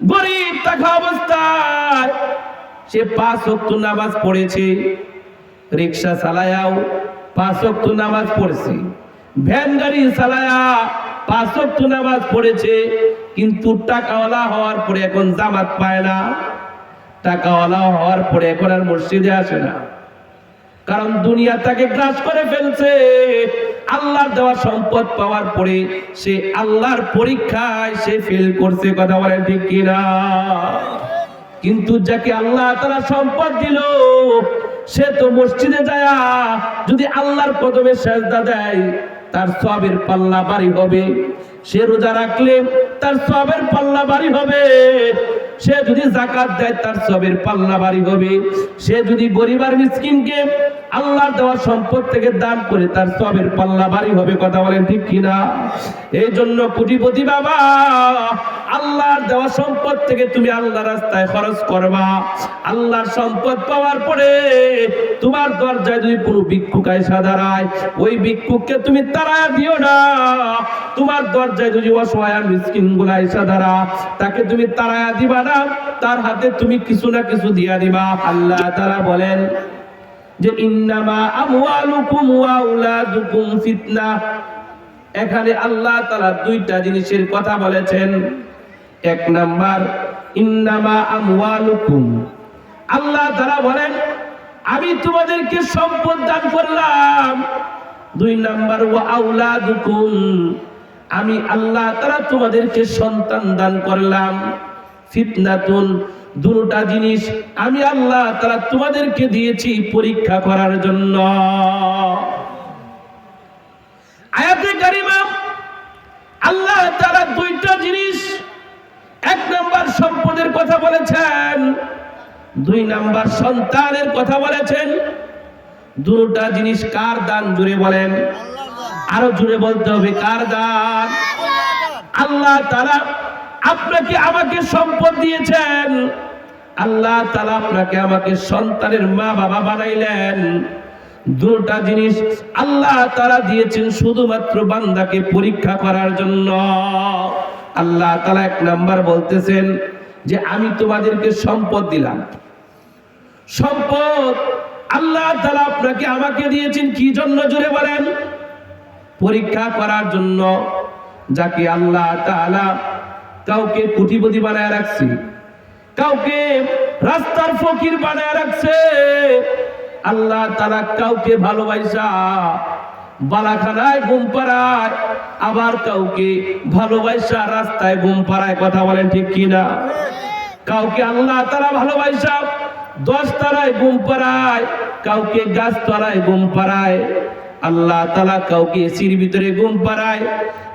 গরিব থাকা অবস্থায় সে 5 ওয়াক্ত নামাজ পড়েছে, রিকশা চালায়াও 5 ওয়াক্ত নামাজ পড়ছে, ভ্যান গাড়ি চালায়া 5 ওয়াক্ত নামাজ পড়েছে, কিন্তু টাকাওয়ালা হওয়ার পরে এখন জামাত পায় না। টাকাওয়ালা হওয়ার পরে এখন আর মসজিদে আসে না, কারণ দুনিয়া তাকে গ্রাস করে ফেলছে। আল্লাহর দেওয়া সম্পদ পাওয়ার পরে সে আল্লাহর পরীক্ষায় সে ফেল করছে। কথা বলেন ঠিক কিনা? কিন্তু যাকে আল্লাহ তাআলা সম্পদ দিল সে তো মসজিদে যায় যদি আল্লাহর কদমে সেজদা দেয় তার সওয়াবের পাল্লা ভারী হবে। সে রোজা রাখলে তার সওয়াবের পাল্লা ভারী হবে। সে যদি যাকাত দেয় তার সওয়াবের পাল্লা ভারী হবে। সে যদি গরিব আর মিসকিনকে আল্লাহর দেওয়া সম্পদ থেকে দান করে তার সওয়াবের পাল্লা ভারী হবে। কথা বলেন ঠিক কিনা? এই জন্য কোটিপতি বাবা, আল্লাহর দেওয়া সম্পদ থেকে তুমি আল্লাহর রাস্তায় খরচ করবা। আল্লাহর সম্পদ পাওয়ার পরে তোমার দরজায় যদি কোনো ভিক্ষুক আইসা দাঁড়ায়, ওই ভিক্ষুককে তুমি তাড়ায়া দিও না। তোমার দরজায় যদি অসহায় মিসকিন গুলা আইসা দাঁড়া, তাকে তুমি তাড়ায়া দিবা না, তার হাতে তুমি কিছু না কিছু দিয়া দিবা। আল্লাহ তাআলা বলেন যে ইন্নামা আমওয়ালুকুম ওয়া আওলাদুকুম ফিতনা। এখানে আল্লাহ তাআলা দুইটা জিনিসের কথা বলেছেন। এক নাম্বার ইন্নামা আমওয়ালুকুম, আল্লাহ তাআলা বলেন আমি তোমাদেরকে সম্পদ দান করলাম। 2 নাম্বার ওয়া আওলাদুকুম, আমি আল্লাহ তাআলা তোমাদেরকে সন্তান দান করলাম। ফিতনাতুন, দুটো জিনিস আমি আল্লাহ তাআলা তোমাদেরকে দিয়েছি পরীক্ষা করার জন্য। আয়াতে কারিমা আল্লাহ তাআলা দুইটা জিনিস, 1 নাম্বার সম্পদের কথা বলেছেন, 2 নাম্বার সন্তানের কথা বলেছেন। দুটো জিনিস কার দান? জুড়ে বলেন, আরো জুড়ে বলতে হবে কার দান? আল্লাহ তাআলা আপনাকে আমাকে সম্পদ দিয়েছেন। আল্লাহ তাআলা আপনাকে আমাকে সন্তানের মা বাবা বানাইলেন। দুটো জিনিস আল্লাহ তাআলা দিয়েছেন শুধুমাত্র বান্দাকে পরীক্ষা করার জন্য। আল্লাহ তাআলা 1 নাম্বার বলতেছেন যে আমি তোমাদেরকে সম্পদ দিলাম। সম্পদ আল্লাহ তাআলা আপনাকে আমাকে দিয়েছেন কি জন্য? জোরে বলেন, পরীক্ষা করার জন্য। যাকে আল্লাহ তাআলা কাউকে কোটিপতি বানায় রাখছে, কাউকে রাস্তার ফকির বানায় রাখছে। আল্লাহ তাআলা কাউকে ভালোবাসা বালাখানায় ঘুম পাড়ায়, আবার কাউকে ভালোবাসা রাস্তায় ঘুম পাড়ায়। কথা বলেন ঠিক কিনা? কাউকে আল্লাহ তাআলা ভালোবাসা 10 তলায় ঘুম পাড়ায়, কাউকে গাছ তলায় ঘুম পাড়ায়। আল্লাহ তাআলা কাউকে এসির ভিতরে ঘুম পাড়ায়।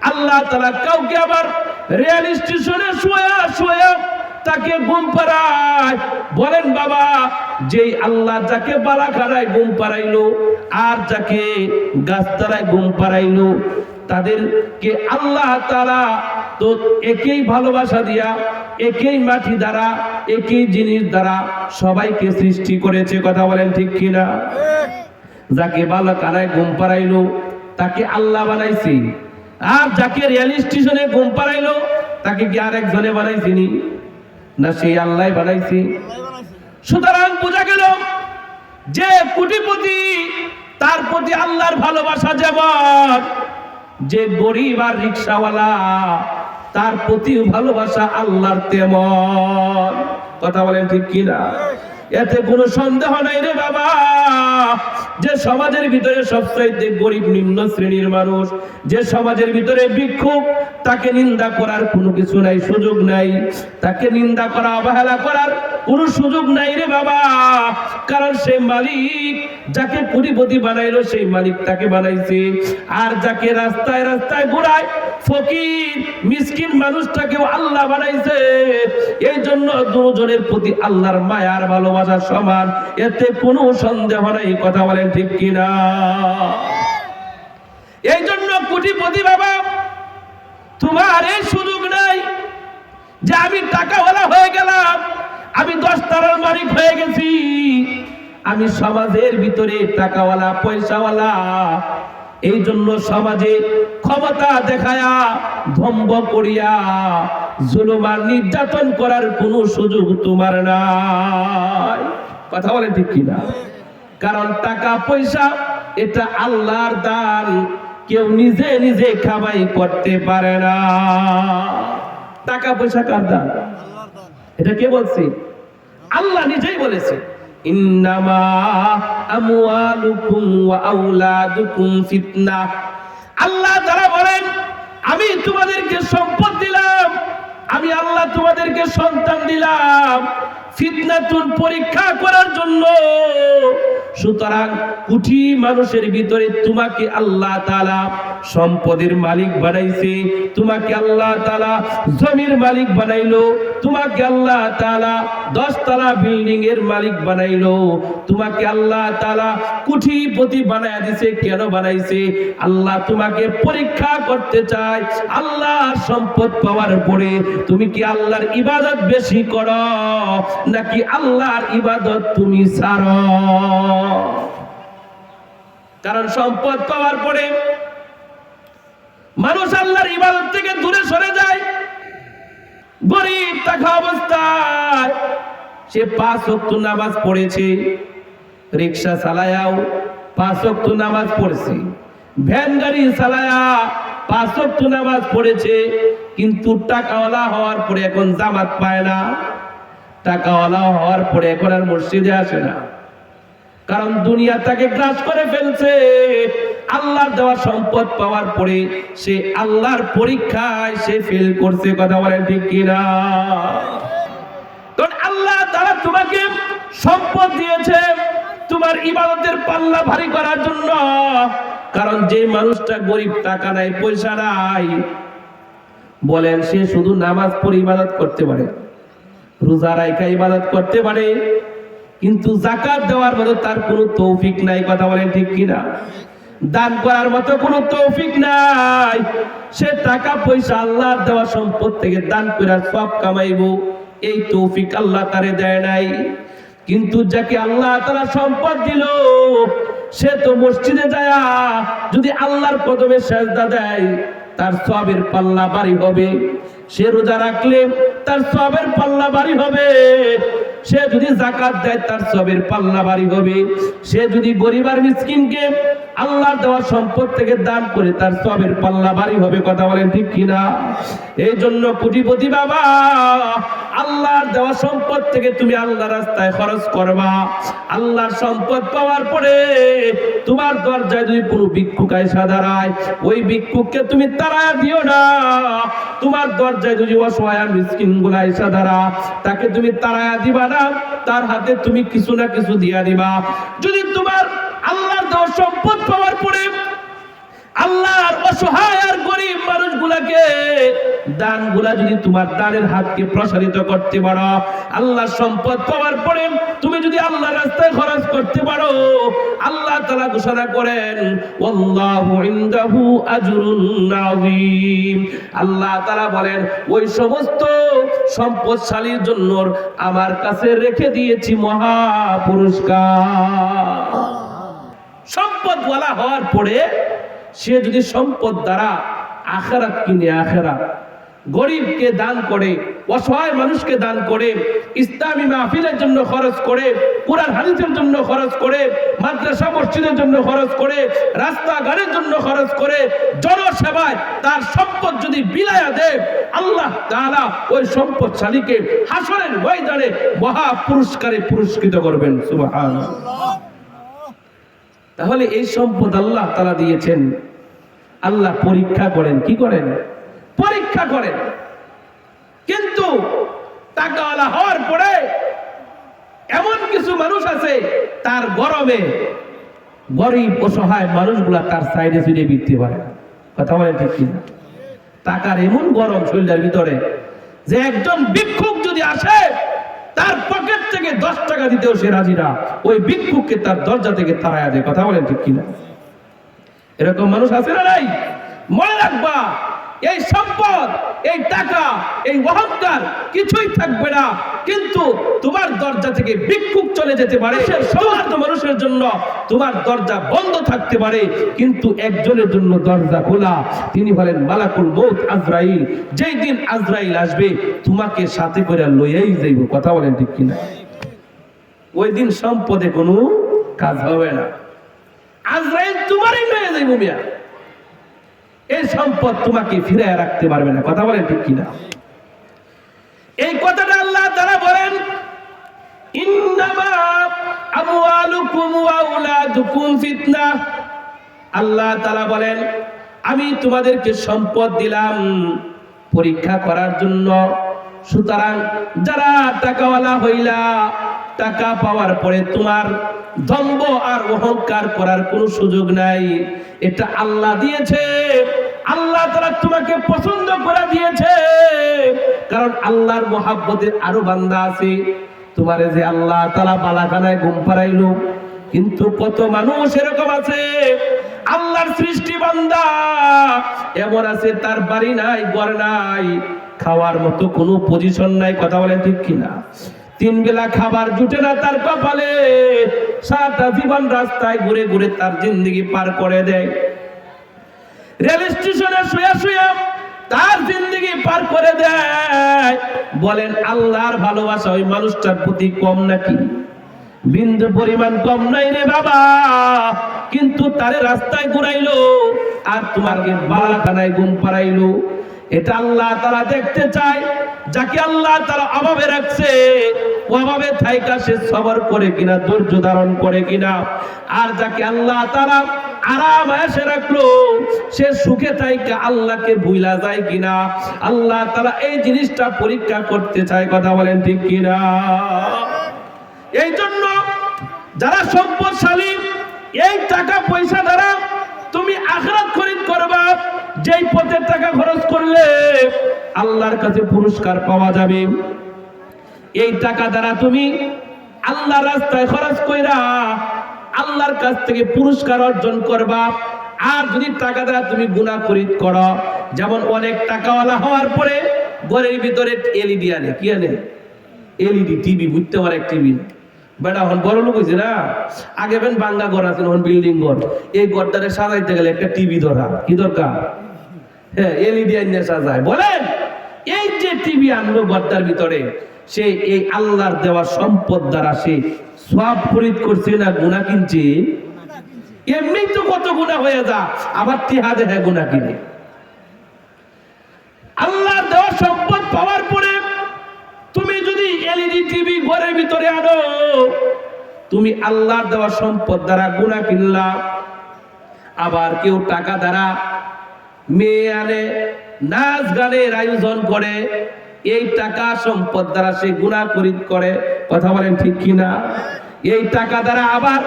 আল্লাহ তাআলা কাউকে আবার রেল স্টেশনে শোয়া তাকে ঘুম পাড়ায়। বলেন বাবা, যেই আল্লাহ যাকে বালাখানায় ঘুম পাড়াইলো আর যাকে গাছতলায় ঘুম পাড়াইলো, তাদেরকে আল্লাহ তাআলা তো একই ভালোবাসা দিয়া, একই মাটি দ্বারা, একই জিনিস দ্বারা সবাইকে সৃষ্টি করেছে। কথা বলেন ঠিক কিনা? যাকে বালাখানায় ঘুম পাড়াইলো তাকে আল্লাহ বানাইছে, আর যাকে রেল স্টেশনে ঘুম পাড়াইলো তাকে কি আরেকজনে বানাইছিনি? না, সেই আল্লাহ বানাইছে। সুতরাং বোঝা গেল যে কোটিপতি তার প্রতি আল্লাহর ভালোবাসা যেমন, যে গরিব আর রিকশাওয়ালা তার প্রতি ভালোবাসা আল্লাহর তেমন। কথা বলেন ঠিক কিনা? এতে কোনো সন্দেহ নাই রে বাবা, যে সমাজের ভিতরে সবচাইতে গরিব নিম্ন শ্রেণীর মানুষ, যে সমাজের ভিতরে ভিক্ষুক, তাকে নিন্দা করার কোনো কিছু নাই, সুযোগ নাই। তাকে নিন্দা করা, অবহেলা করার কোনো সুযোগ নাই রে বাবা। কারণ সেই মালিক যাকে কোটিপতি বানাইলো সেই মালিক তাকে বানাইছে। আর যাকে রাস্তায় রাস্তায় ঘোরায় ফকির মিসকিন মানুষটাকেও আল্লাহ বানাইছে। এই জন্য দুজনের প্রতি আল্লাহর মায়ার ভালোবাসা সমান, এতে কোনো সন্দেহ নাই। কথা বলেন ঠিক কিনা? এই জন্য কোটিপতি বাবা, তোমার এই সুযোগ নাই যে আমি টাকাওয়ালা হয়ে গেলাম, আমি 10 তলার মালিক হয়ে গেছি, আমি সমাজের ভিতরে টাকাওয়ালা পয়সাওয়ালা। এই জন্য সমাজে ক্ষমতা দেখায়া, ধম্ব করিয়া জুলুম আর নির্যাতন করার কোনো সুযোগ তোমার নাই। কথা বলেন ঠিক কিনা? কারণ টাকা পয়সা এটা আল্লাহর দান, কেউ নিজে নিজে কামাই করতে পারে না। টাকা পয়সা কার দান? এটা কে বলছে? আল্লাহ নিজেই বলেছে, ইন্নামা আমওয়ালুকুম ওয়া আওলাদুকুম ফিতনাহ। আল্লাহ তাআলা বলেন, আমি তোমাদেরকে সম্পদ দিলাম, আমি আল্লাহ তোমাদেরকে সন্তান দিলাম ফিতনাতুন, পরীক্ষা করার জন্য। সুতরাং কোটি মানুষের ভিতরে তোমাকে আল্লাহ তাআলা সম্পদের মালিক বানাইছে, তোমাকে আল্লাহ তাআলা জমির মালিক বানাইলো, তোমাকে আল্লাহ তাআলা 10 তলা বিল্ডিং এর মালিক বানাইলো, তোমাকে আল্লাহ তাআলা কোটিপতি বানায়া দিয়েছে। কেন বানাইছে? আল্লাহ তোমাকে পরীক্ষা করতে চায়। আল্লাহর সম্পদ পাওয়ার পরে তুমি কি আল্লাহর ইবাদত বেশি করো নাকি আল্লাহর ইবাদত তুমি ছাড়ো? কারণ সম্পদ পাওয়ার পরে মানুষ আল্লাহর ইবাদত থেকে দূরে সরে যায়। গরিব থাকা অবস্থায় সে 5 ওয়াক্ত নামাজ পড়েছে, রিকশা চালায়াও 5 ওয়াক্ত নামাজ পড়ছে, ভ্যান গাড়ি চালায়া 5 ওয়াক্ত নামাজ পড়েছে, কিন্তু টাকাওয়ালা হওয়ার পরে এখন জামাত পায় না, টাকাওয়ালা হওয়ার পরে এখন আর মসজিদে আসে না। কারণ দুনিয়া তাকে গ্রাস করে ফেলছে। আল্লাহর দেওয়া সম্পদ পাওয়ার পরে সে আল্লাহর পরীক্ষায় সে ফেল করছে। কথা বলেন ঠিক কিনা? কারণ আল্লাহ তাআলা তোমাকে সম্পদ দিয়েছে তোমার ইবাদতের পাল্লা ভারী করার জন্য। কারণ যে মানুষটা গরিব, টাকা নাই, পয়সা নাই, বলেন সে শুধু নামাজ পড়ে ইবাদত করতে পারে, রোজা রাখা ইবাদত করতে পারে, কিন্তু যাকাত দেওয়ার মতো তার কোনো তৌফিক নাই। কথা বলেন ঠিক কিনা? দান করার মতো কোনো তৌফিক নাই। সে টাকা পয়সা আল্লাহর দেওয়া সম্পদ থেকে দান করে সব কামাইবো, এই তৌফিক আল্লাহ তারে দেয় নাই। কিন্তু যাকে আল্লাহ তাআলা সম্পদ দিল সে তো মসজিদে যায় যদি আল্লাহর কদমে সেজদা দেয় তার সওয়াবের পাল্লা ভারী হবে। সে রোজা রাখলে তার সওয়াবের পাল্লা ভারী হবে। সে যদি যাকাত দেয় তার সওয়াবের পাল্লা ভারী হবে। সে যদি গরিব আর মিসকিনকে আল্লাহর দেওয়া সম্পদ থেকে দান করে তার সওয়াবের পাল্লা ভারী হবে। কথা বলেন ঠিক কিনা? এই জন্য কোটিপতি বাবা, আল্লাহর দেওয়া সম্পদ থেকে তুমি আল্লাহর রাস্তায় খরচ করবা। আল্লাহর সম্পদ পাওয়ার পরে তোমার দরজায় যদি কোনো ভিক্ষুক আইসা দাঁড়ায়, ওই ভিক্ষুককে তুমি তাড়ায়া দিও না। তোমার দরজায় যদি অসহায় মিসকিন গুলা আইসা দাঁড়া, তাকে তুমি তাড়ায়া দিবা না, তার হাতে তুমি কিছু না কিছু দিয়া দিবা। যদি তোমার আল্লাহর দেওয়া সম্পদ পাওয়ার পরে আল্লাহর অসহায় আর গরিব মানুষগুলাকে দানগুলা যদি তোমার দানের হাতকে প্রসারিত করতে পারো, আল্লাহর সম্পদ পাওয়ার পরে তুমি যদি আল্লাহর রাস্তায় খরচ করতে পারো, আল্লাহ তাআলা ঘোষণা করেন ওয়াল্লাহু ইনদাহু আজরুন আযীম। আল্লাহ তাআলা বলেন ওই সমস্ত সম্পদশালীর জন্য আমার কাছে রেখে দিয়েছি মহা পুরস্কার। সম্পদওয়ালা হওয়ার পরে সে যদি সম্পদ দ্বারা আখিরাত কিনে, আখিরাত গরিবকে দান করে, অসহায় মানুষকে দান করে, ইসলামী মাহফিলের জন্য খরচ করে, কুরআন হাদিসের জন্য খরচ করে, মাদ্রাসা মসজিদের জন্য খরচ করে, রাস্তাঘাটের জন্য খরচ করে, জনসেবায় তার সম্পদ যদি বিলায়া দেয়, আল্লাহ তাআলা ওই সম্পদশালীকে হাসরের ময়দানে মহা পুরস্কারে পুরস্কৃত করবেন। সুবহানাল্লাহ। তাহলে এই সম্পদ আল্লাহ তাআলা দিয়েছেন, আল্লাহ পরীক্ষা করেন। কি করেন? পরীক্ষা করেন। কিন্তু টাকাওয়ালা হওয়ার পরে এমন কিছু মানুষ আছে তার গরমে গরিব অসহায় মানুষগুলা তার সাইডে ছুটে বিকতে পারে না। কথা বলেন ঠিক কিনা? টাকার এমন গরম শরীরের ভিতরে যে একজন ভিক্ষুক যদি আসে তার পকেট থেকে 10 টাকা দিতেও সে রাজি না, ওই ভিক্ষুককে তার দরজা থেকে তাড়ায়া দেয়। কথা বলেন ঠিক কিনা? এরকম মানুষ আছে না নাই? মনে রাখবা, এই সম্পদ, এই টাকা, এই অহংকার কিছুই থাকবে না, কিন্তু তোমার দরজা থেকে ভিক্ষুক চলে যেতে পারে, সমস্ত মানুষের জন্য তোমার দরজা বন্ধ থাকতে পারে, কিন্তু একজনের জন্য দরজা খোলা, তিনি হলেন মালাকুল মউত আজরাইল। যেই দিন আজরাইল আসবে তোমাকে সাথে করে লইয়াই যাইব। কথা বলেন ঠিক কিনা? ওই দিন সম্পদে কোনো কাজ হবে না, আজরাইল তোমারই লইয়া যাইব মিয়া। এই সম্পদ তোমাকে ফিরে রাখতে পারবে না। কথা বলেন ঠিক কিনা? এই কথাটা আল্লাহ তাআলা বলেন, ইন্নামা আমওয়ালুকুম ওয়া আওলাদুকুম ফিতনা। আল্লাহ তাআলা বলেন, আমি তোমাদেরকে সম্পদ দিলাম পরীক্ষা করার জন্য। সুতরাং যারা টাকাওয়ালা হইলা, টাকা পাওয়ার পরে তোমার দম্ভ আর অহংকার করার কোনো সুযোগ নাই। এটা আল্লাহ দিয়েছে, আল্লাহ তাআলা তোমাকে পছন্দ করে দিয়েছে, কারণ আল্লাহর মহব্বতের আরো বান্দা আছে। তোমারে যে আল্লাহ তাআলা বালাখানায় ঘুম পাড়াইলো, কিন্তু কত মানুষ এরকম আছে, আল্লাহর সৃষ্টি বান্দা এমন আছে, তার বাড়ি নাই, ঘর নাই, খাওয়ার মতো কোনো পজিশন নাই। কথা বলেন ঠিক কিনা? 3 বেলা খাবার জুটে না তার কপালে, সারাটা জীবন রাস্তায় ঘুরে ঘুরে তার জিন্দেগি পার করে দেয়। রেল স্টেশনে শুয়ে শুয়ে তার জিন্দেগি পার করে দেয়। বলেন আল্লাহর ভালোবাসা ওই মানুষটার প্রতি কম নাকি? বিন্দু পরিমাণ কম নাই রে বাবা। কিন্তু তারে রাস্তায় ঘুরাইলো আর তোমাকে বালাখানায় ঘুম পাড়াইলো। এটা আল্লাহ তাআলা দেখতে চায়, যাকে আল্লাহ তাআলা অভাবে রাখছে, অভাবে থাইকা সে সবর করে কিনা, ধৈর্য ধারণ করে কিনা। আর যাকে আল্লাহ তাআলা আরাম এসে রাখলো, সে সুখে থাইকা আল্লাহকে ভুলা যায় কিনা। আল্লাহ তাআলা এই জিনিসটা পরীক্ষা করতে চায়। কথা বলেন ঠিক কিনা? এই জন্য যারা সম্পদশালী, এই টাকা পয়সা দ্বারা তুমি আখিরাত খরিদ করবা। যেই পথে টাকা খরচ করলে আল্লাহর কাছে পুরস্কার পাওয়া যাবে, এই টাকা দ্বারা তুমি আল্লাহর রাস্তায় খরচ কইরা আল্লাহর কাছ থেকে পুরস্কার অর্জন করবা। আর যদি টাকা দ্বারা তুমি গুনাহ খরিদ করো, যেমন অনেক টাকাওয়ালা হওয়ার পরে ঘরের ভিতরে এলইডি আনে, কি আনে? এলইডি টিভি, বুঝতে পারে টিভি। বেটা হন বড় লোক হয়েছে না, আগে বেন বাঙ্গা ঘর আছে, হন বিল্ডিং ঘর। এই ঘরটারে সাজাইতে গেলে একটা টিভি ধরা কি দরকার? হ্যাঁ, এলইডি আইনে সাজায়। বলেন এই যে টিভি আনলো ঘরটার ভিতরে, সে এই আল্লাহর দেওয়া সম্পদ দ্বারা সে সওয়াব খরিদ করছে না গুনাহ কিনছে? এমনি তো কত গুনাহ হয়ে যা, আবার টিহা দেখে গুনাহ কিনে। আল্লাহর দেওয়া সম্পদ পাওয়ার পরে তুমি যদি এলইডি টিভি ঘরের ভিতরে আনো, তুমি আল্লাহর দেওয়া সম্পদ দ্বারা গুনাহ কিনলা। আবার কেউ টাকা দ্বারা মেয়ে আনে, নাচ গানের আয়োজন করে, এই টাকা সম্পদ দ্বারা সে গুনাহ খরিদ করে। কথা বলেন ঠিক কিনা? এই টাকা দ্বারা আবার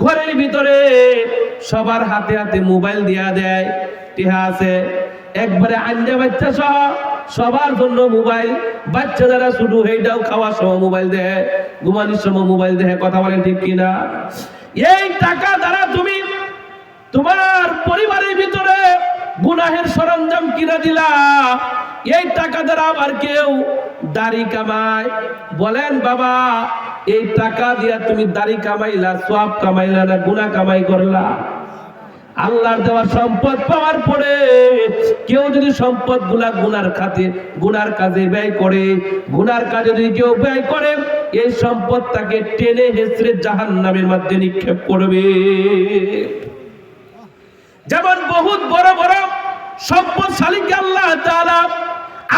ঘরের ভিতরে সবার হাতে হাতে মোবাইল দিয়া দেয়। টিহা আছে একবারে আন্ডা বাচ্চা সহ সবার জন্য মোবাইল। বাচ্চা যারা শুধু এইটাও খাওয়ার সময় মোবাইল দেয়, ঘুমানোর সময় মোবাইল দেয়। কথা বলেন ঠিক কিনা? এই টাকা দ্বারা তুমি তোমার পরিবারের ভিতরে গুনাহের সরঞ্জাম কিনা দিলা। এই টাকা দ্বারা আবার কেউ দাড়ি কামায়। বলেন বাবা, এই টাকা দিয়া তুমি দাড়ি কামাইলা, সওয়াব কামাইলা না গুনাহ কামাই করলা? আল্লাহর দেওয়া সম্পদ পাওয়ার পরে কেউ যদি সম্পদ গুলা গুনার কাজে ব্যয় করে, গুনার কাজে যদি কেউ ব্যয় করে, এই সম্পদ তাকে টেনে হেঁচড়ে জাহান্নামের মধ্যে নিক্ষেপ করবে। যেমন বহুত বড় বড় সম্পদশালীকে আল্লাহ তাআলা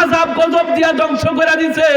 আযাব গজব দিয়া ধ্বংস করে দিয়েছে।